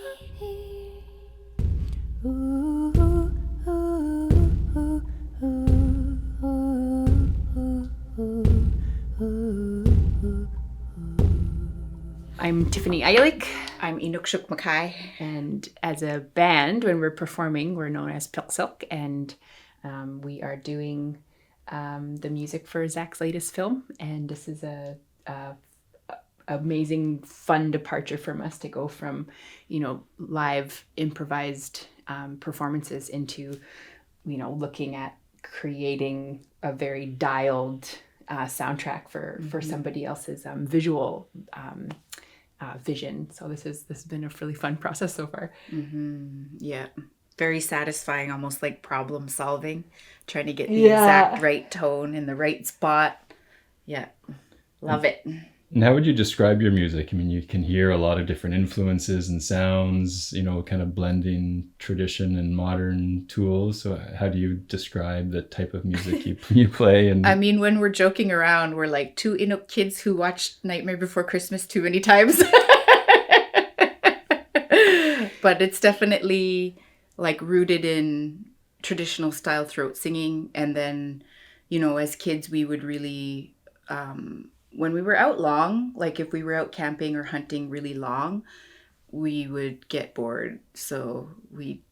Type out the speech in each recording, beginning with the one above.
I'm Tiffany, Ayalik. I'm Inuksuk, Mackay. And as a band, when we're performing, we're known as PIQSIQ. And we are doing the music for Zach's latest film. And this is a amazing, fun departure from us to go from, live improvised performances into, looking at creating a very dialed soundtrack for somebody else's visual vision. So this has been a really fun process so far. Yeah, very satisfying, almost like problem solving, trying to get the exact right tone in the right spot. Yeah, love it. And how would you describe your music? I mean, you can hear a lot of different influences and sounds, kind of blending tradition and modern tools. So how do you describe the type of music you play? And I mean, when we're joking around, we're like two Inuit kids who watched Nightmare Before Christmas too many times. But it's definitely like rooted in traditional style throat singing. And then, as kids, we would really... when we were out long, like if we were out camping or hunting really long, we would get bored. So we'd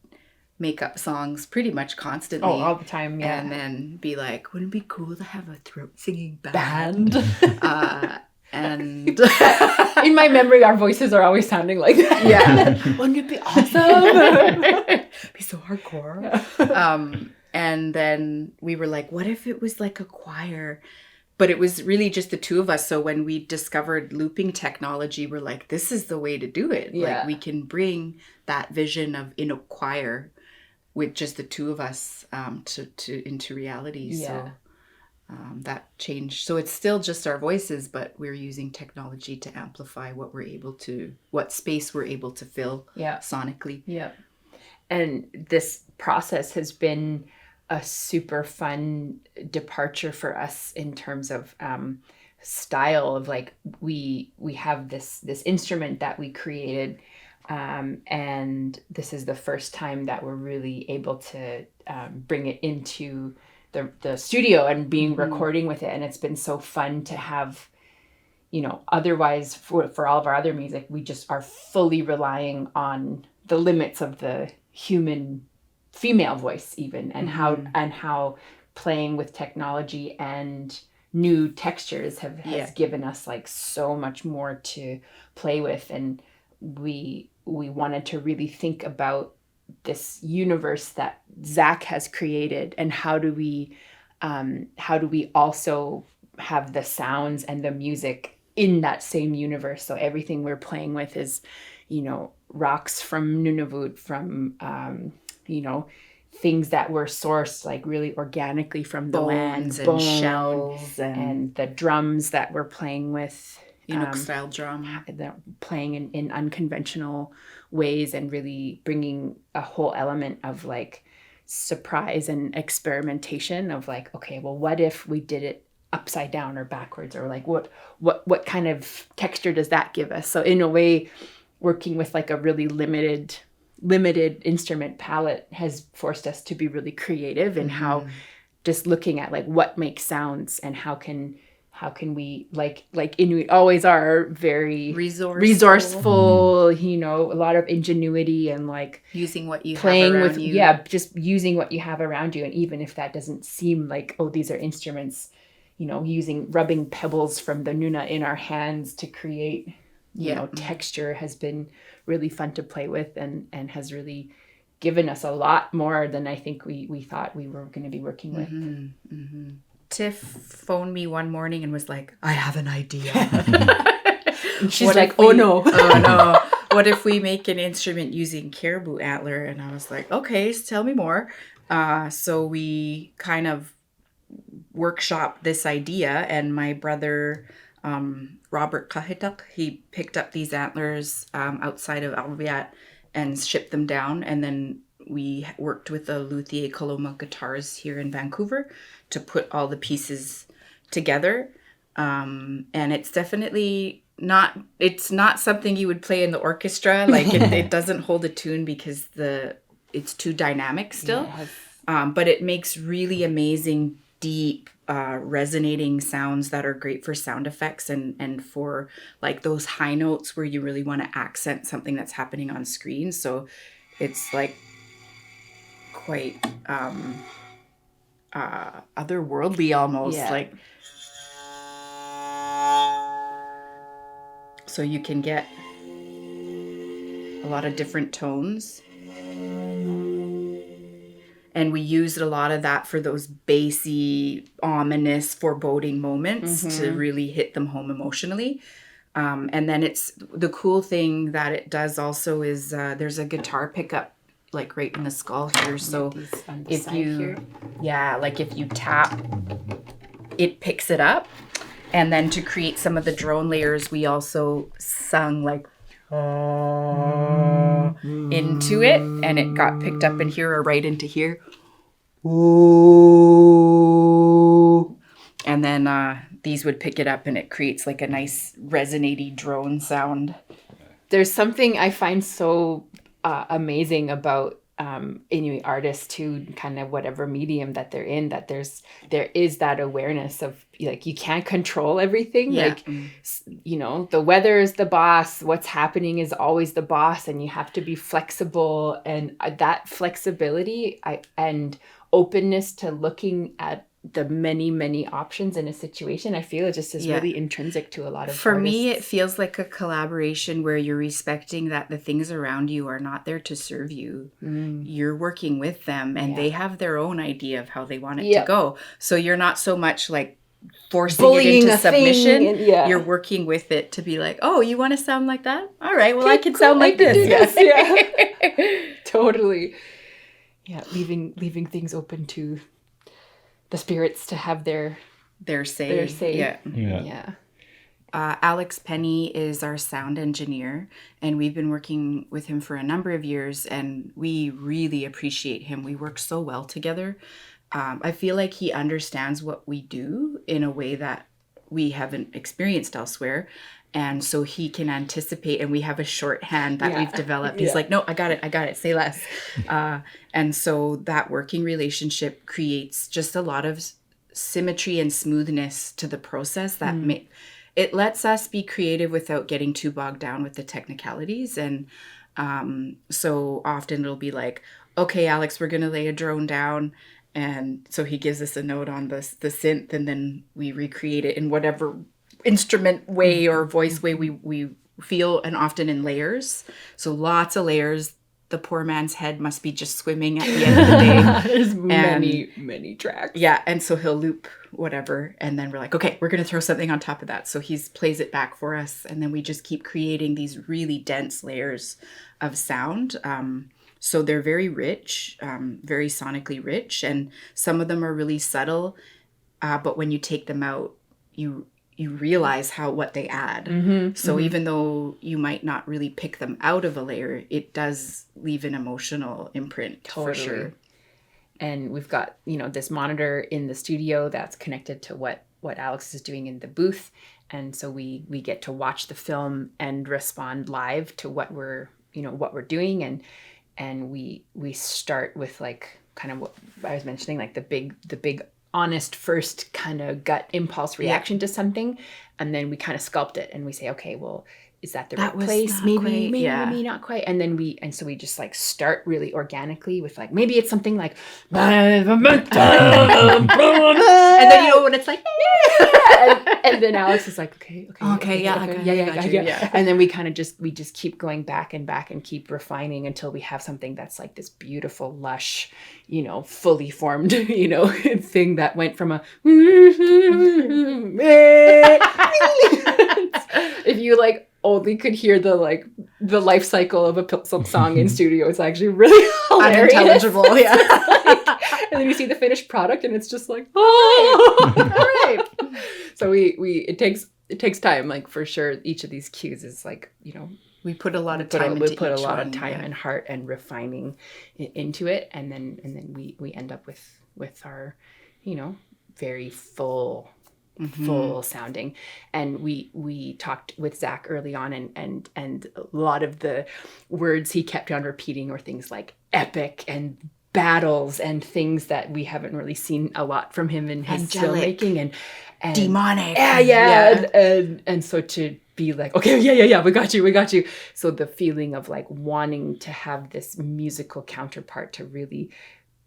make up songs pretty much constantly. Oh, all the time, yeah. And then be like, wouldn't it be cool to have a throat singing band? And in my memory, our voices are always sounding like that. Yeah. Wouldn't it be awesome? Be so hardcore. And then we were like, what if it was like a choir? But it was really just the two of us. So when we discovered looping technology, we're like, this is the way to do it. Yeah. Like we can bring that vision of in a choir with just the two of us to into reality. Yeah. So that changed. So it's still just our voices, but we're using technology to amplify what space we're able to fill sonically. Yeah. And this process has been a super fun departure for us in terms of style of like we have this instrument that we created, and this is the first time that we're really able to bring it into the studio and being recording with it. And it's been so fun to have, otherwise for all of our other music, we just are fully relying on the limits of the human female voice even, and how playing with technology and new textures has given us like so much more to play with. And we wanted to really think about this universe that Zach has created, and how do we also have the sounds and the music in that same universe. So everything we're playing with is, rocks from Nunavut, from things that were sourced like really organically from the land, bones, shells, and the drums that we're playing with. Inuk style drum. Playing in unconventional ways and really bringing a whole element of like surprise and experimentation of like, okay, well, what if we did it upside down or backwards, or like what kind of texture does that give us? So in a way, working with like a really limited instrument palette has forced us to be really creative in how just looking at like what makes sounds, and how can we like Inuit always are very resourceful, a lot of ingenuity and like using what you playing have around with you. Just using what you have around you. And even if that doesn't seem like, oh, these are instruments, rubbing pebbles from the Nuna in our hands to create texture has been really fun to play with, and has really given us a lot more than I think we thought we were going to be working with. Tiff phoned me one morning and was like, I have an idea. And she's like, oh no. What if we make an instrument using caribou antler? And I was like, okay, so tell me more. So we kind of workshopped this idea, and my brother Robert Kahitak, he picked up these antlers outside of Albiat and shipped them down. And then we worked with the Luthier Coloma Guitars here in Vancouver to put all the pieces together. And it's definitely it's not something you would play in the orchestra. Like it doesn't hold a tune because it's too dynamic still. Yes. But it makes really amazing, deep, resonating sounds that are great for sound effects and for like those high notes where you really want to accent something that's happening on screen. So it's like quite otherworldly almost. Yeah. Like, so you can get a lot of different tones. And we used a lot of that for those bassy, ominous, foreboding moments to really hit them home emotionally. And then it's the cool thing that it does also is there's a guitar pickup like right in the skull here. So if you, like if you tap, it picks it up. And then to create some of the drone layers, we also sung like into it, and it got picked up in here or right into here. And then these would pick it up, and it creates like a nice resonating drone sound. There's something I find so amazing about Inuit artists too, kind of whatever medium that they're in, that there is that awareness of like you can't control everything. Yeah. Like, you know, the weather is the boss, what's happening is always the boss, and you have to be flexible. And that flexibility and openness to looking at the many options in a situation, I feel it just is really intrinsic to a lot of For artists. me, it feels like a collaboration where you're respecting that the things around you are not there to serve you. You're working with them, and they have their own idea of how they want it to go. So you're not so much like forcing Bullying it into a submission. thing, and, You're working with it to be like, oh, you want to sound like that? All right, well, Okay, I can cool, sound like I can do this. this. Totally. Yeah, leaving things open to the spirits to have their say. Yeah. Alex Penny is our sound engineer, and we've been working with him for a number of years, and we really appreciate him. We work so well together. I feel like he understands what we do in a way that we haven't experienced elsewhere. And so he can anticipate, and we have a shorthand that we've developed. He's like, no, I got it. Say less. And so that working relationship creates just a lot of symmetry and smoothness to the process that it lets us be creative without getting too bogged down with the technicalities. And so often it'll be like, okay, Alex, we're going to lay a drone down. And so he gives us a note on the synth, and then we recreate it in whatever instrument way or voice way we feel, and often in layers. So lots of layers. The poor man's head must be just swimming at the end of the day. There's many tracks. Yeah, and so he'll loop whatever, and then we're like, okay, we're going to throw something on top of that. So he plays it back for us, and then we just keep creating these really dense layers of sound. So they're very rich, very sonically rich, and some of them are really subtle, but when you take them out, you realize what they add. So even though you might not really pick them out of a layer, it does leave an emotional imprint for sure. And we've got, this monitor in the studio that's connected to what Alex is doing in the booth. And so we get to watch the film and respond live to what we're doing. And we start with like kind of what I was mentioning, like the big honest first kind of gut impulse reaction to something, and then we kind of sculpt it and we say, okay, well, is that the right place? Maybe not quite. And then we just like start really organically with like, maybe it's something like and then when it's like and then Alex is like, okay, yeah. And then we kind of just keep going back and keep refining until we have something that's like this beautiful, lush, fully formed, thing that went from a if you like only could hear the life cycle of a PIQSIQ song in studio, it's actually really hilarious. Unintelligible, and then you see the finished product and it's just like, oh, all right. So it takes time, like for sure. Each of these cues is like, we put a lot of time into a lot of time and heart and refining into it, and then we end up with our very full full sounding. And we talked with Zach early on, and a lot of the words he kept on repeating were things like epic and battles and things that we haven't really seen a lot from him in his Angelic. filmmaking and Demonic. yeah. And so to be like, okay, yeah, we got you. So the feeling of like wanting to have this musical counterpart to really,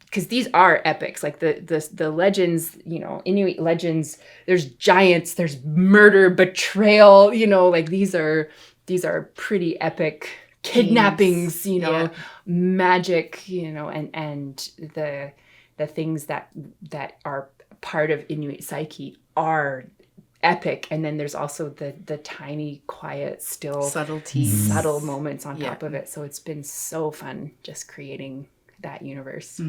because these are epics, like the legends, you know, Inuit legends, there's giants, there's murder, betrayal, you know, like these are pretty epic kidnappings, you know, magic, you know, and the things that are part of Inuit psyche are epic. And then there's also the tiny, quiet, still subtle moments on top of it. So it's been so fun just creating that universe.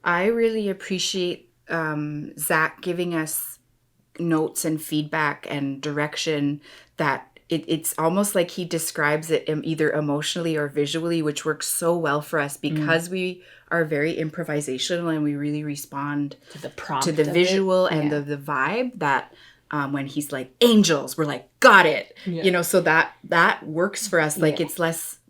I really appreciate Zach giving us notes and feedback and direction that it's almost like he describes it either emotionally or visually, which works so well for us because we are very improvisational and we really respond to the prompt, to the visual and the vibe that when he's like angels, we're like, got it. You know, so that works for us. Like it's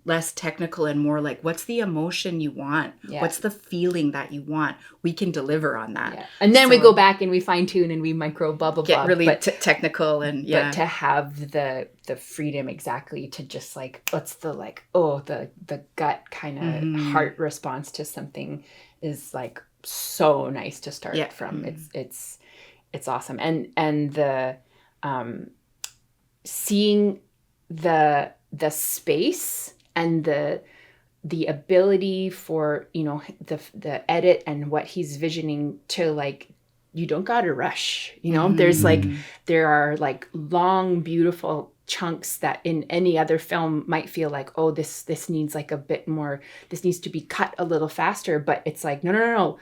less technical and more like, what's the emotion you want? What's the feeling that you want? We can deliver on that. And then we go back and we fine tune and we micro blah blah get blah. Really technical and but to have the freedom exactly to just like, what's the like, the gut kind of heart response to something is like so nice to start from. It's awesome. And the seeing the space and the ability for, you know, the edit and what he's visioning to like, you don't gotta rush, you know. There's like, there are like long beautiful chunks that in any other film might feel like, oh, this needs like a bit more, this needs to be cut a little faster, but it's like no.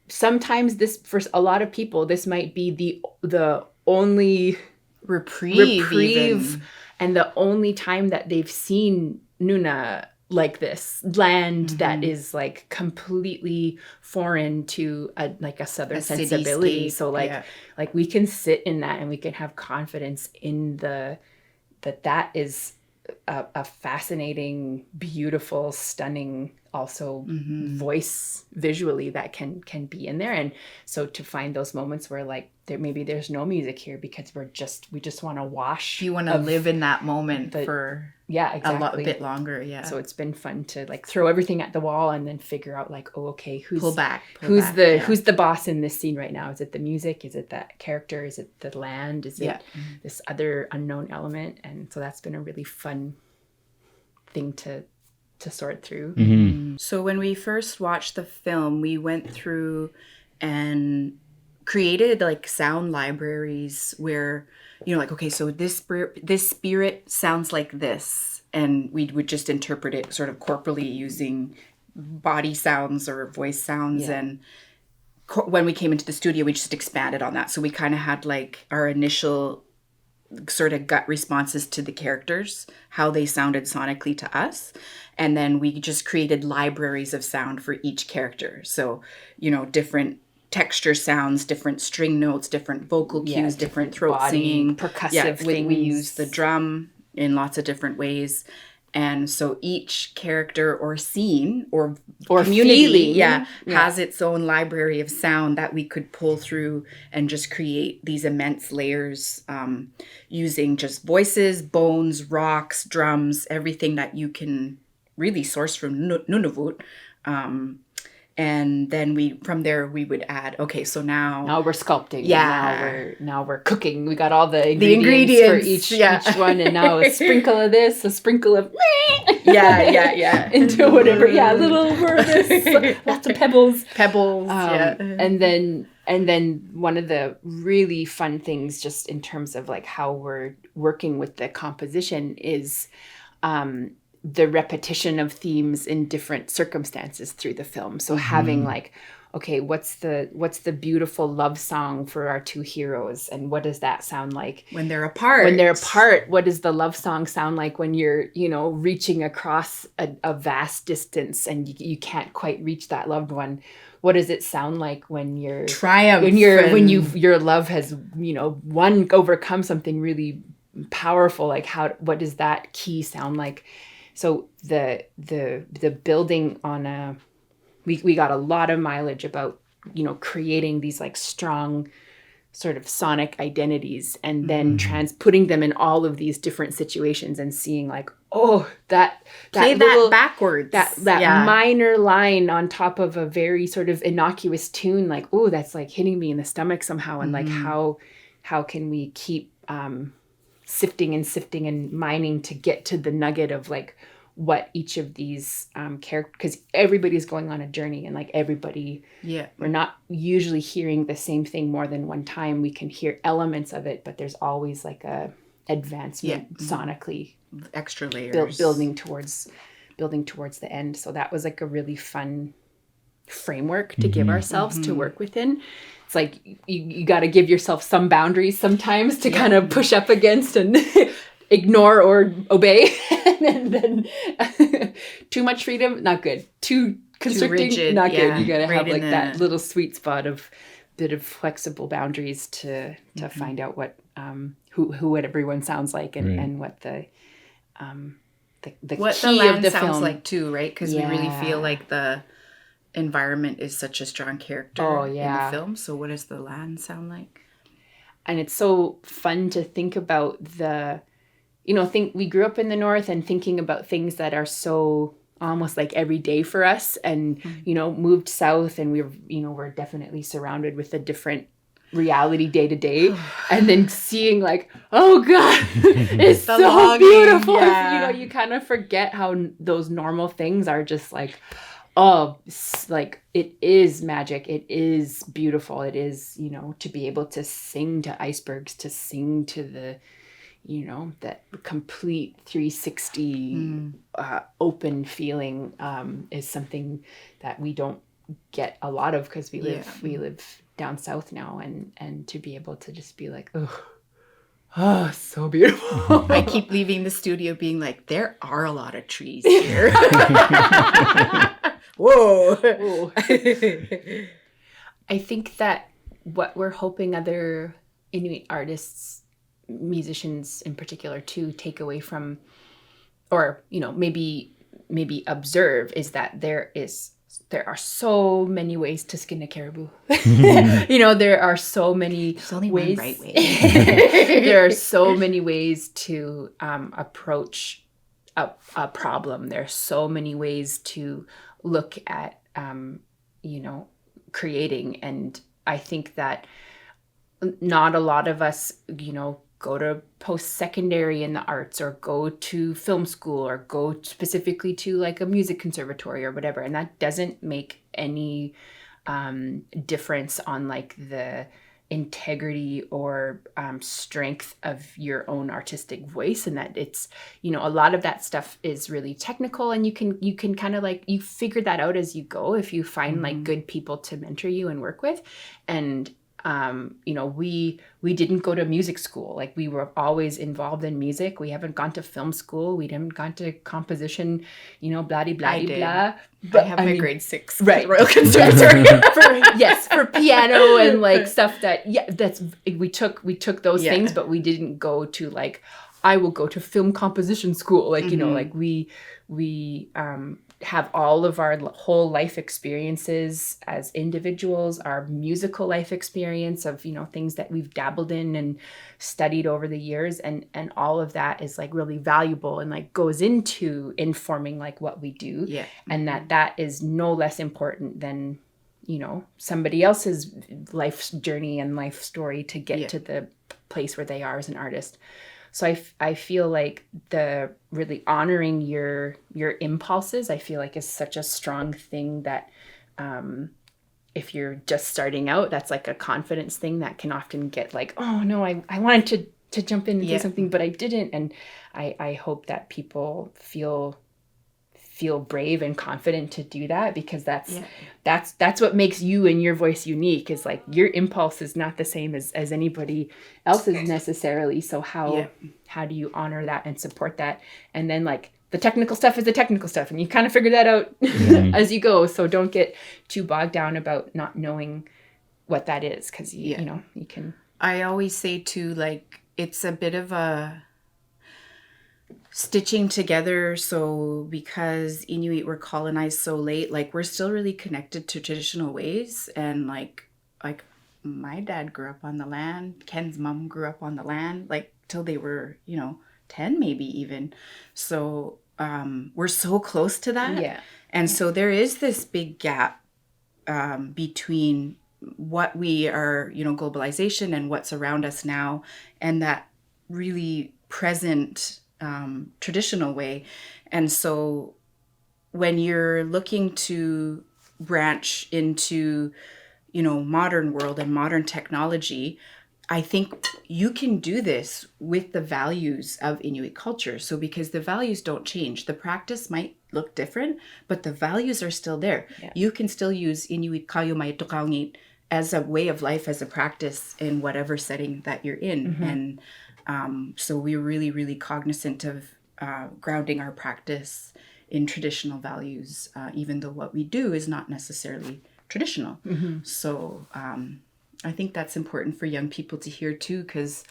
Sometimes this, for a lot of people, this might be the only reprieve and the only time that they've seen Nuna like this land that is like completely foreign to a southern sensibility. So like we can sit in that and we can have confidence in that is a fascinating, beautiful, stunning, also voice visually that can be in there. And so to find those moments where like maybe there's no music here because we just want to wash. You want to live in that moment for a bit longer. So it's been fun to like throw everything at the wall and then figure out like, oh, okay, who's the boss in this scene right now? Is it the music? Is it that character? Is it the land? Is it this other unknown element? And so that's been a really fun thing to sort through. So when we first watched the film, we went through and created like sound libraries where, you know, like, okay, so this spirit sounds like this, and we would just interpret it sort of corporally using body sounds or voice sounds. And when we came into the studio, we just expanded on that. So we kind of had like our initial sort of gut responses to the characters, how they sounded sonically to us. And then we just created libraries of sound for each character. So, you know, different texture sounds, different string notes, different vocal cues, different throat body, singing. Percussive things. We use the drum in lots of different ways. And so each character or scene or community has its own library of sound that we could pull through and just create these immense layers using just voices, bones, rocks, drums, everything that you can really source from Nunavut. And then from there we would add, okay, so now we're sculpting. Now we're cooking. We got all the ingredients for each one, and now a sprinkle of this, a sprinkle of into whatever. A little more of this, lots of pebbles. And then one of the really fun things, just in terms of like how we're working with the composition, is the repetition of themes in different circumstances through the film. So having like, okay, what's the beautiful love song for our two heroes, and what does that sound like when they're apart? What does the love song sound like when you're, reaching across a vast distance and you can't quite reach that loved one? What does it sound like when you're your love has, overcome something really powerful? Like what does that key sound like? So the building on we got a lot of mileage about, creating these like strong sort of sonic identities, and then putting them in all of these different situations and seeing like, oh, that little, backwards, that minor line on top of a very sort of innocuous tune, like, oh, that's like hitting me in the stomach somehow. And like, how can we keep sifting and mining to get to the nugget of like what each of these characters, because everybody's going on a journey, and like everybody, we're not usually hearing the same thing more than one time. We can hear elements of it, but there's always like a advancement sonically, extra layers, building towards the end. So that was like a really fun framework to give ourselves to work within. It's like you got to give yourself some boundaries sometimes to kind of push up against and ignore or obey. And then too much freedom, not good. Too constricting, too rigid, not good. You got to have like that little sweet spot of bit of flexible boundaries to find out what who everyone sounds like, and what the what key the land of the sounds film like too, right? Because we really feel like the environment is such a strong character in the film. So what does the land sound like? And it's so fun to think about we grew up in the North, and thinking about things that are so almost like every day for us, and, moved South, and we're definitely surrounded with a different reality day to day, and then seeing like, oh God, it's so longing, beautiful. Yeah. You kind of forget how those normal things are just like, oh, like it is magic. It is beautiful. It is, to be able to sing to icebergs, to sing to the, that complete 360 open feeling is something that we don't get a lot of, because we live down south now, and to be able to just be like, oh, so beautiful. I keep leaving the studio being like, there are a lot of trees here. Whoa. I think that what we're hoping other Inuit artists, musicians in particular, to take away from, or maybe observe, is that there are so many ways to skin a caribou. There are so many There's only ways. one right way. There are so many ways to approach a problem. There are so many ways to look at creating. And I think that not a lot of us, go to post-secondary in the arts, or go to film school, or go specifically to like a music conservatory or whatever. And that doesn't make any difference on like the integrity or strength of your own artistic voice. And that it's, a lot of that stuff is really technical, and you can kind of like, you figure that out as you go, if you find like good people to mentor you and work with. And we didn't go to music school. Like, we were always involved in music. We haven't gone to film school. We haven't gone to composition, blah, blah, blah, blah. But I have my grade 6 right. Royal Conservatory for piano and like stuff that, we took those things, but we didn't go to like, I will go to film composition school. Like, like we have all of our whole life experiences as individuals, our musical life experience of, things that we've dabbled in and studied over the years. And all of that is like really valuable, and like goes into informing like what we do. Yeah. And that is no less important than, somebody else's life journey and life story to get to the place where they are as an artist. So I feel like the really honoring your impulses, I feel like, is such a strong thing that if you're just starting out, that's like a confidence thing that can often get like, oh no, I wanted to jump in and do something, but I didn't. And I hope that people feel feel brave and confident to do that, because that's what makes you and your voice unique, is like your impulse is not the same as anybody else's necessarily. So how do you honor that and support that? And then like the technical stuff is the technical stuff, and you kind of figure that out as you go. So don't get too bogged down about not knowing what that is, because you know, you can. I always say too, like, it's a bit of a stitching together. So because Inuit were colonized so late, like we're still really connected to traditional ways. And like my dad grew up on the land, Ken's mom grew up on the land, like till they were, you know, 10 maybe even. So we're so close to that. And so there is this big gap between what we are, you know, globalization and what's around us now, and that really present traditional way. And so when you're looking to branch into, you know, modern world and modern technology, I think you can do this with the values of Inuit culture. So because the values don't change, the practice might look different, but the values are still there. You can still use Inuit kayo may tukangit as a way of life, as a practice in whatever setting that you're in. And so we're really, really cognizant of grounding our practice in traditional values, even though what we do is not necessarily traditional. So I think that's important for young people to hear too, because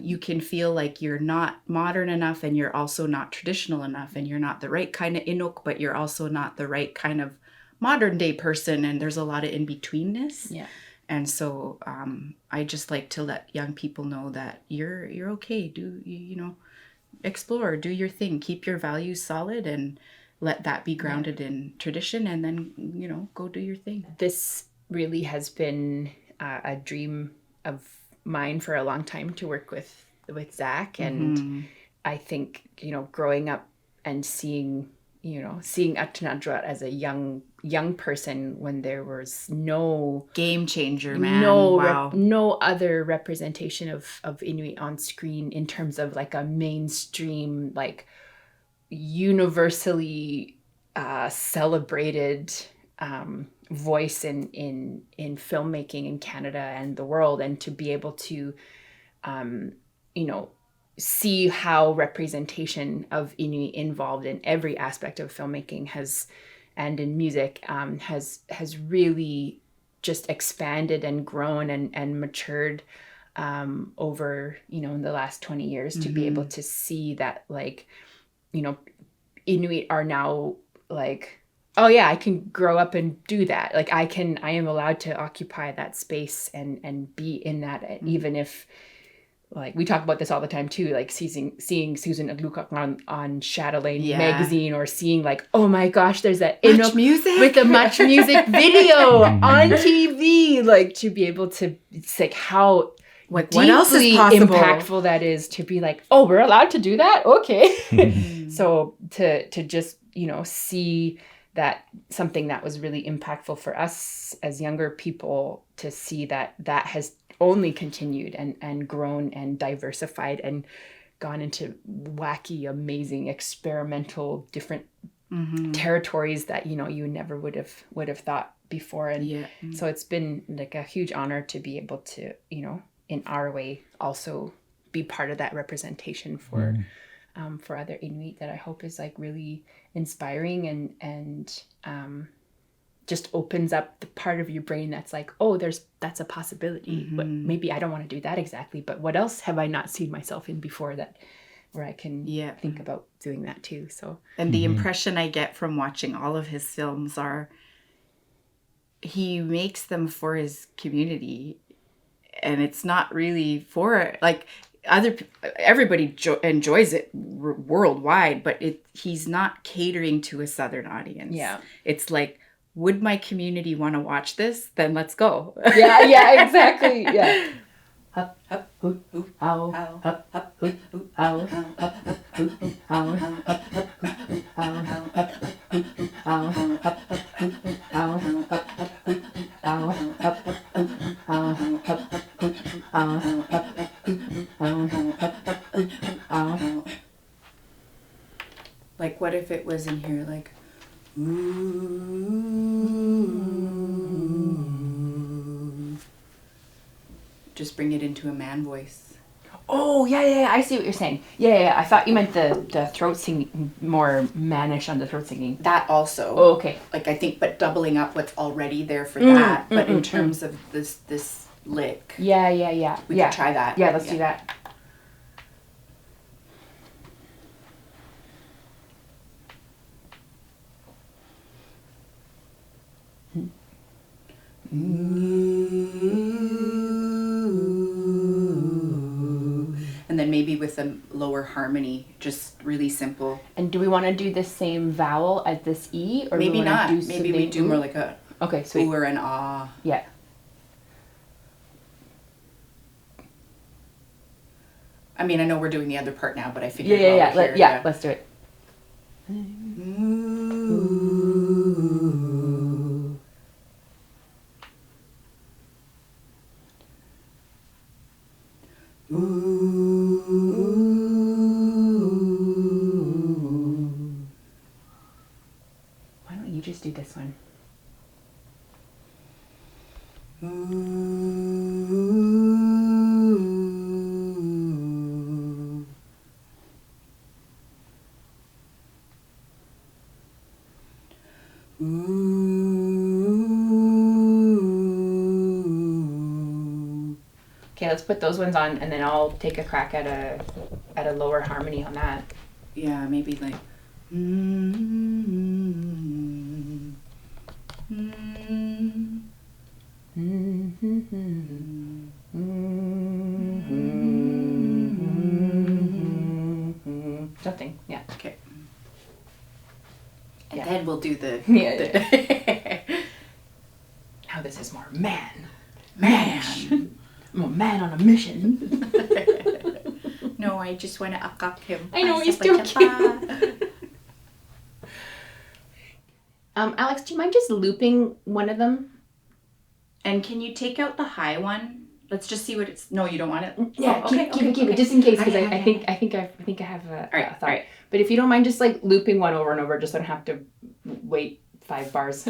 you can feel like you're not modern enough, and you're also not traditional enough, and you're not the right kind of Inuk, but you're also not the right kind of modern day person. And there's a lot of in-betweenness. And so I just like to let young people know that you're okay. Do you know, explore, do your thing, keep your values solid, and let that be grounded in tradition, and then, you know, go do your thing. This really has been a dream of mine for a long time, to work with Zach. And I think, you know, growing up and seeing Atunadrat as a young person, when there was no game changer, man, no other representation of Inuit on screen in terms of like a mainstream, like universally celebrated voice in filmmaking in Canada and the world. And to be able to you know, see how representation of Inuit involved in every aspect of filmmaking and in music has really just expanded and grown and matured over, you know, in the last 20 years, to be able to see that, like, you know, Inuit are now like, oh yeah, I can grow up and do that. Like I am allowed to occupy that space and be in that, even if, like, we talk about this all the time too, like seeing Susan Aglukak on Chatelaine magazine, or seeing like, oh my gosh, there's that Much Music with a Much Music video on TV. Like, to be able to, it's like how what else is possible, impactful that is, to be like, oh, we're allowed to do that, okay. So to just, you know, see that something that was really impactful for us as younger people, to see that has only continued and grown and diversified and gone into wacky, amazing, experimental, different territories that, you know, you never would have thought before. And so it's been like a huge honor to be able to, you know, in our way, also be part of that representation for other Inuit, that I hope is like really inspiring and just opens up the part of your brain that's like, oh, that's a possibility. But maybe I don't want to do that exactly, but what else have I not seen myself in before, that where I can think about doing that too. So, and the impression I get from watching all of his films are, he makes them for his community, and it's not really for, like, everybody enjoys it worldwide, but he's not catering to a Southern audience. It's like, would my community want to watch this? Then let's go. Yeah, exactly. Yeah. Hup, hup, hoot, hoot, ow, hup, hup, hoot, hoot, ow, hup, hup, hoot, hoot, ow, hup, hup, hoot, hoot, ow, hup, hup, hoot, hoot, ow, hup, hup, hoot, hoot, ow, hup, hup, hoot, hoot, ow, hup, hup, hoot, hoot, ow, hup, hup, hoot, hoot, ow, hup, hup, hoot, hoot, ow, hup, hup, hoot, hoot, ow. Like, what if it was in here, like, just bring it into a man voice. Oh, yeah, I see what you're saying. Yeah, I thought you meant the throat singing, more mannish on the throat singing. That also. Oh, okay. Like, I think, but doubling up what's already there for that. But in terms of this lick. Yeah. We could try that. Yeah, let's do that. And then maybe with a lower harmony, just really simple. And do we want to do the same vowel as this E? Or Maybe not. Do maybe we do more like a sweet. ooh or an ah. Yeah. I mean, I know we're doing the other part now, but I figured Yeah, let's do it. Why don't you just do this one? Okay, let's put those ones on, and then I'll take a crack at a lower harmony on that. Yeah, maybe like. Something, yeah. Okay. And then we'll do the. Now this is more man. Man. I'm a man on a mission. No, I just want to akak him. I know, he's too cute. Alex, do you mind just looping one of them? And can you take out the high one? Let's just see what it's. No, you don't want it. Yeah, oh, keep it just in case, because I think I have a thought. All right. But if you don't mind, just like looping one over and over, just so I don't have to wait 5 bars.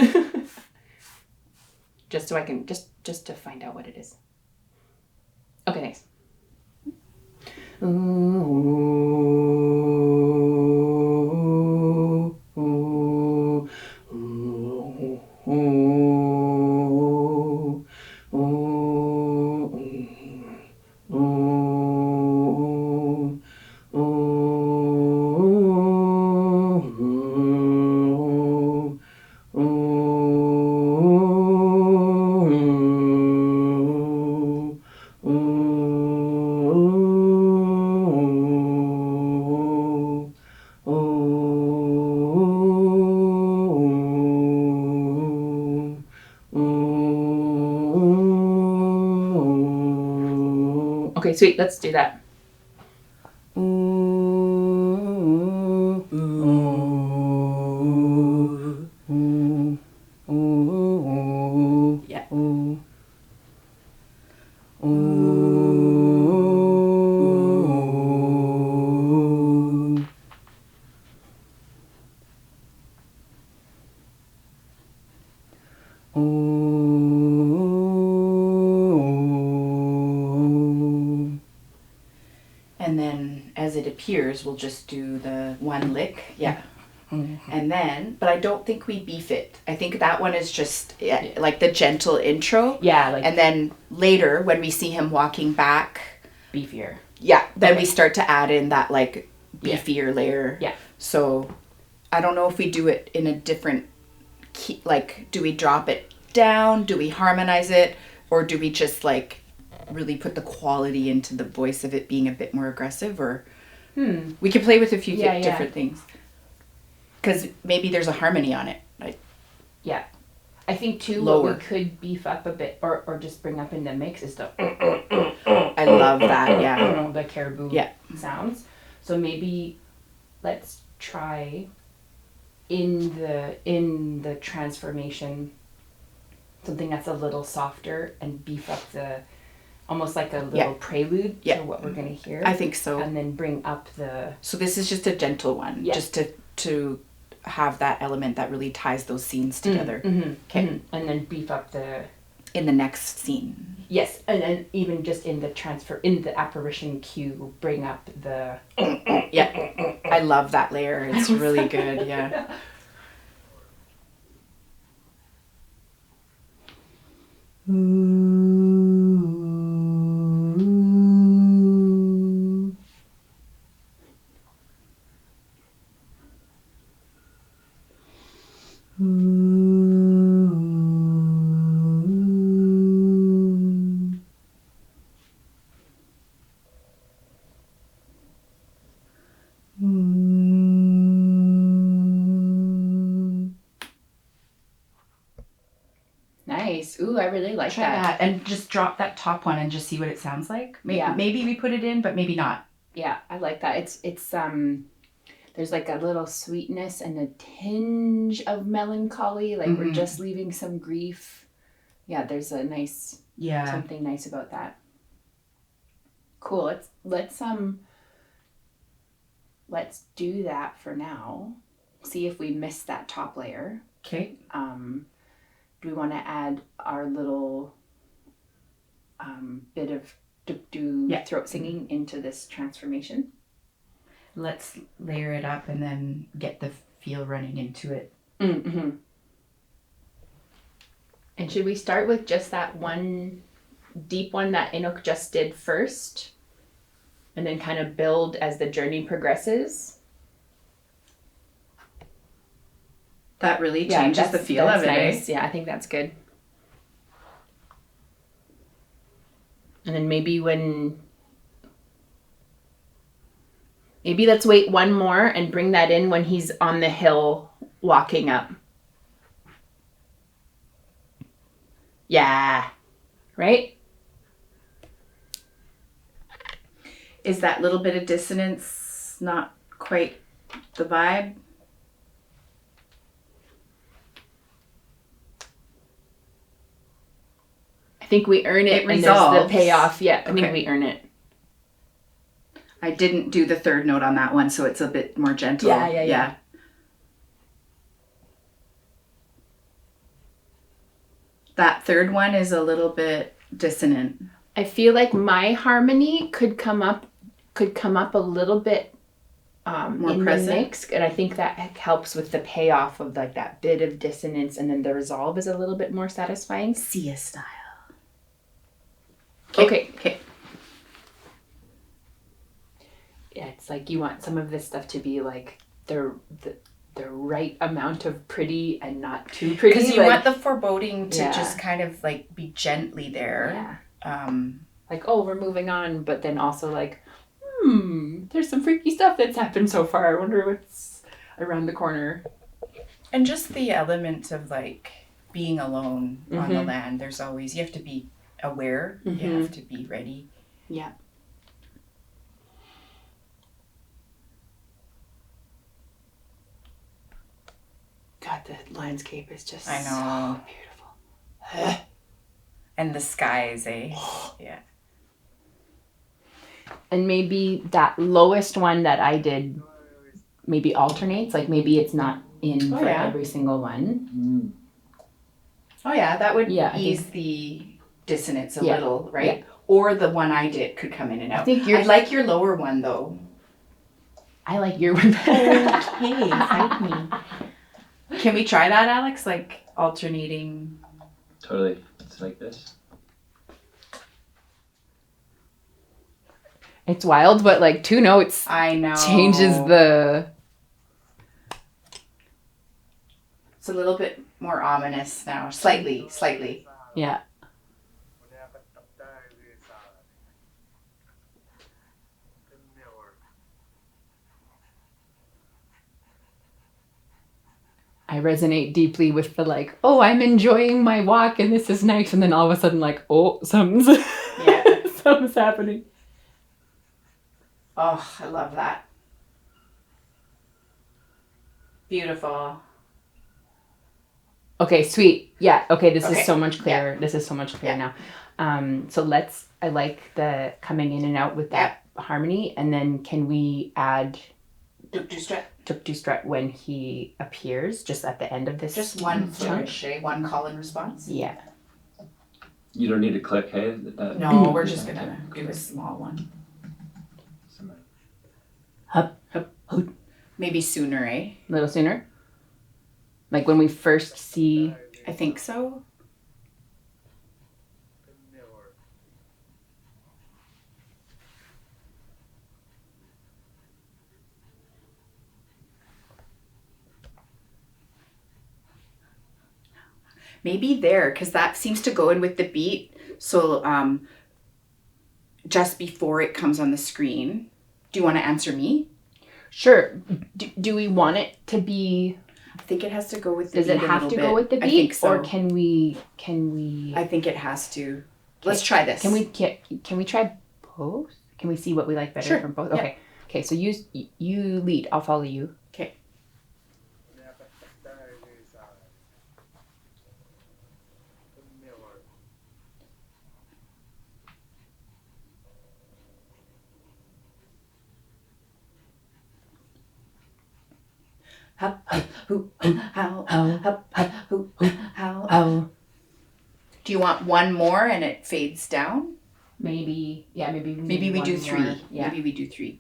Just so I can just to find out what it is. Okay, thanks. Okay, sweet. Let's do that. Yeah. And then as it appears, we'll just do the one lick. Yeah. And then, but I don't think we beef it. I think that one is just like the gentle intro. Yeah, like And then later when we see him walking back, beefier. yeah, then we start to add in that like beefier layer. Yeah. So I don't know if we do it in a different key, like do we drop it down? Do we harmonize it? Or do we just like really put the quality into the voice of it being a bit more aggressive? Or we could play with a few different things. Because maybe there's a harmony on it. Right? Yeah. I think too Lower. what we could beef up a bit or just bring up in the mix is the I love that, yeah. the caribou sounds. So maybe let's try in the transformation something that's a little softer and beef up the almost like a little prelude to what we're gonna hear. I think so. And then bring up the So this is just a gentle one, just to to have that element that really ties those scenes together. Okay. And then beef up the In the next scene. yes, and then even just in the apparition cue, bring up the Yeah. I love that layer. It's really good. Yeah. nice. Ooh, I really like Try that. that and just drop that top one and just see what it sounds like. Maybe we put it in, but maybe not. Yeah, I like that. It's there's like a little sweetness and a tinge of melancholy, like we're just leaving some grief. Yeah, there's a nice something nice about that. Cool. Let's do that for now. See if we missed that top layer. Okay. Do we want to add our little bit of throat singing into this transformation? Let's layer it up and then get the feel running into it. Mm-hmm. And should we start with just that one deep one that Inuk just did first? And then kind of build as the journey progresses? That really changes the feel of it. Nice. Yeah, I think that's good. And then maybe let's wait one more and bring that in when he's on the hill walking up. Yeah. Right? Is that little bit of dissonance not quite the vibe? I think we earn it. It and there's resolves. the payoff. Yeah, I think Okay. we earn it. I didn't do the third note on that one, so it's a bit more gentle. Yeah. That third one is a little bit dissonant. I feel like my harmony could come up a little bit More in present? the mix, and I think that helps with the payoff of like that bit of dissonance, and then the resolve is a little bit more satisfying. Sia style. Okay. Okay. Yeah, it's like you want some of this stuff to be like the right amount of pretty and not too pretty. Because you like, want the foreboding to Yeah. just kind of like be gently there. yeah. Like, oh, we're moving on, but then also like, there's some freaky stuff that's happened so far. I wonder what's around the corner. And just the element of like being alone on the land. There's always, you have to be aware. You have to be ready. Yeah. God, the landscape is just I know. so beautiful. And the skies, eh? Yeah. And maybe that lowest one that I did maybe alternates. Like maybe it's not in for yeah. every single one. Oh yeah, that would Yeah, I ease the dissonance a Yeah. little, right? Yeah. Or the one I did could come in and out. I think yours. I like your lower one though. I like your one better. Okay, fight me. Can we try that, Alex? Like alternating. Totally. It's like this. It's wild, but like 2 notes I know. changes the. It's a little bit more ominous now. Slightly. Yeah. I resonate deeply with the like, oh, I'm enjoying my walk and this is nice, and then all of a sudden like, oh, something's something's happening. Oh, I love that. Beautiful. Okay, sweet. Yeah. Okay, this Okay. is so much clearer. This is so much clearer now. So I like the coming in and out with that harmony, and then can we add tuk-tuk strut when he appears, just at the end of this. Just one chunk. flourish, eh? One call and response. Yeah. You don't need to click, hey? No, we're just gonna do a small one. Hup, hup, hoot. Maybe sooner, eh? A little sooner. Like when we first see. I think so. Maybe there, because that seems to go in with the beat. So just before it comes on the screen, do you want to answer me? Sure. Do we want it to be? I think it has to go with the Does beat. it have to go with the beat? I think so. Or can we? I think it has to. Let's try this. Can we try both? Can we see what we like better Sure. from both? Yeah. Okay. Okay. So you lead. I'll follow you. Okay. Hup, hup, hoop, how, hup, hup, hoop, how. Oh, Do you want one more and it fades down? maybe. Yeah. Maybe. Maybe we one do more. 3. Yeah. Maybe we do 3.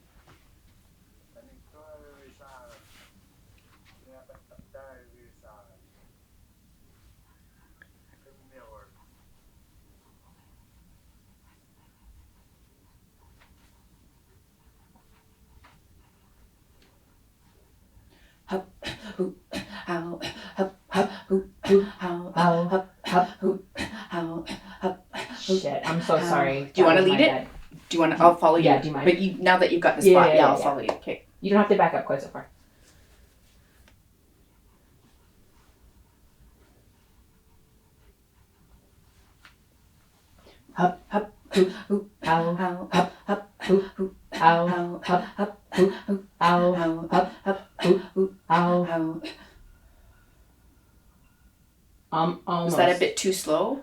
Hup, hoop, how, hup, hup, hoop, how, How, hup, hup, hoop, how, hup, hoop. Shit. I'm so How. sorry. Do you want to That was lead my it? bad. Do you want to? I'll follow you. Yeah, do you mind? But now that you've got the Yeah, spot, yeah, I'll yeah. follow you. Okay. You don't have to back up quite so far. Hup, hup, hoop, hoop, How, how, hup, hup, hoop, hoop, how, how, hup, hup, hoop, hoop, how, how, hup, hup, hoop, hoop, how. how. Almost. Was that a bit too slow?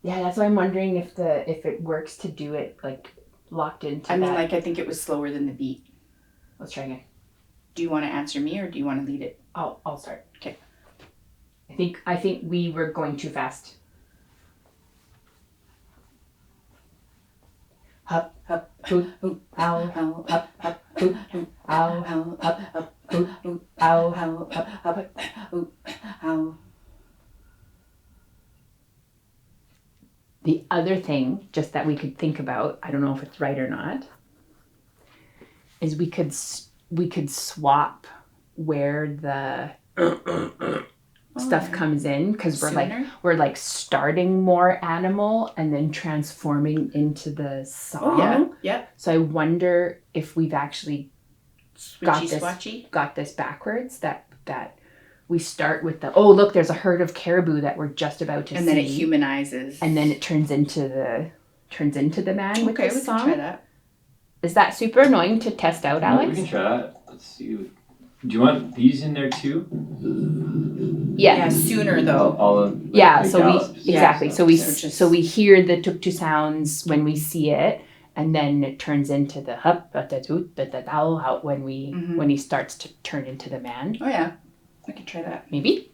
Yeah, that's why I'm wondering if it works to do it like locked into. I mean, that. like, I think it was slower than the beat. Let's try again. Do you want to answer me or do you want to lead it? I'll start. Okay. I think we were going too fast. Hup, hup, Hoop, hoop, ow, how, hup, hup, hoop, hoop, ow, how, hup, hup, hoop, hoop, ow. how, hup, hup, hoop, how. The other thing, just that we could think about, I don't know if it's right or not, is we could swap where the stuff comes in, because Sooner? we're like starting more animal and then transforming into the song. Oh, yeah. Yeah. So I wonder if we've actually got Switchy, swatchy. this backwards, that we start with the, oh look, there's a herd of caribou that we're just about to see, And then it humanizes. and then it turns into the man with okay, the we song. can try that. Is that super annoying to test out, We Alex? can try that. Let's see. Do you want these in there too? Yeah, sooner though. All of Yeah, the so gallops. exactly. So we So just- so we hear the tuk-tu sounds when we see it, and then it turns into the hup, da toot, da da when he starts to turn into the man. Oh yeah, we could try that. Maybe.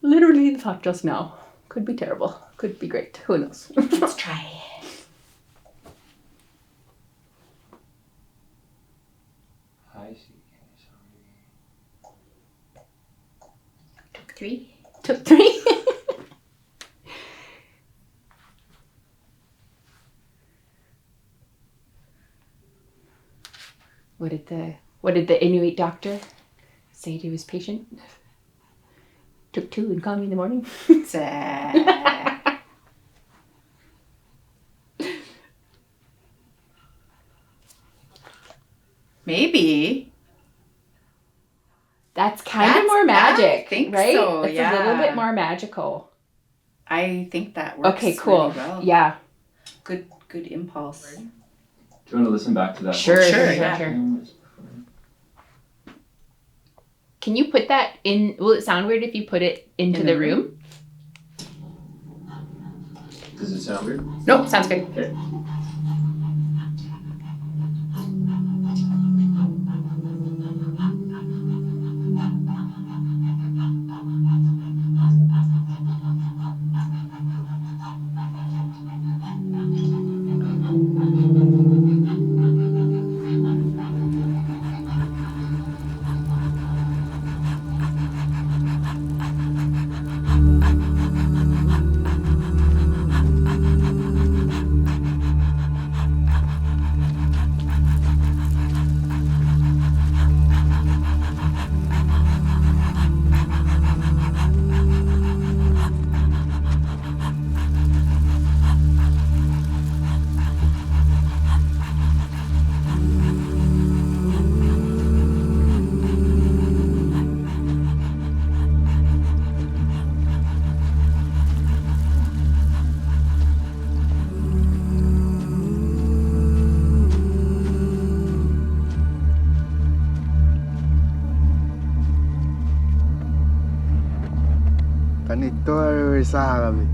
Literally the thought just now. Could be terrible. Could be great. Who knows? Let's try it. I see. Took 3. Took 3. What did the Inuit doctor say to his patient? Took 2 and called me in the morning. Maybe. That's kind of more magic, I think right? so, It's yeah. a little bit more magical. I think that works. Okay, cool. Really well. Yeah. Good impulse. Do you want to listen back to that? Sure, yeah. Can you put that in? Will it sound weird if you put it into In the the room? Does it sound weird? Nope, sounds good. Okay. Kanito ay sa kami.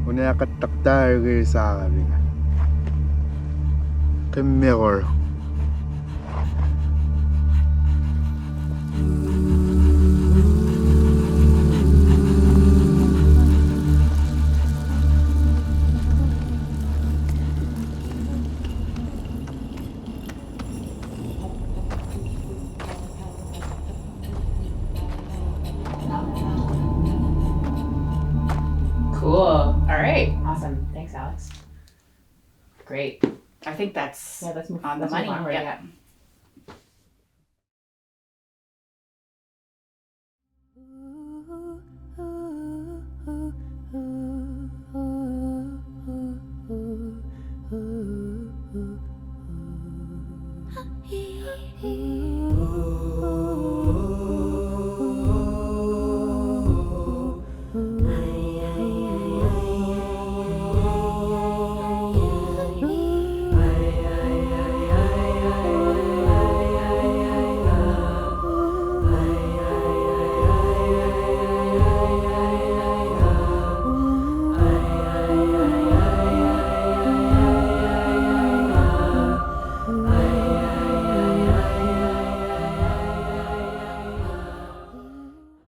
Una katakta ay sa kami. Mirror. Cool. All right. Awesome. Thanks, Alex. Great. I think that's Yeah, let's move on the let's move money. onward, Yeah. yeah.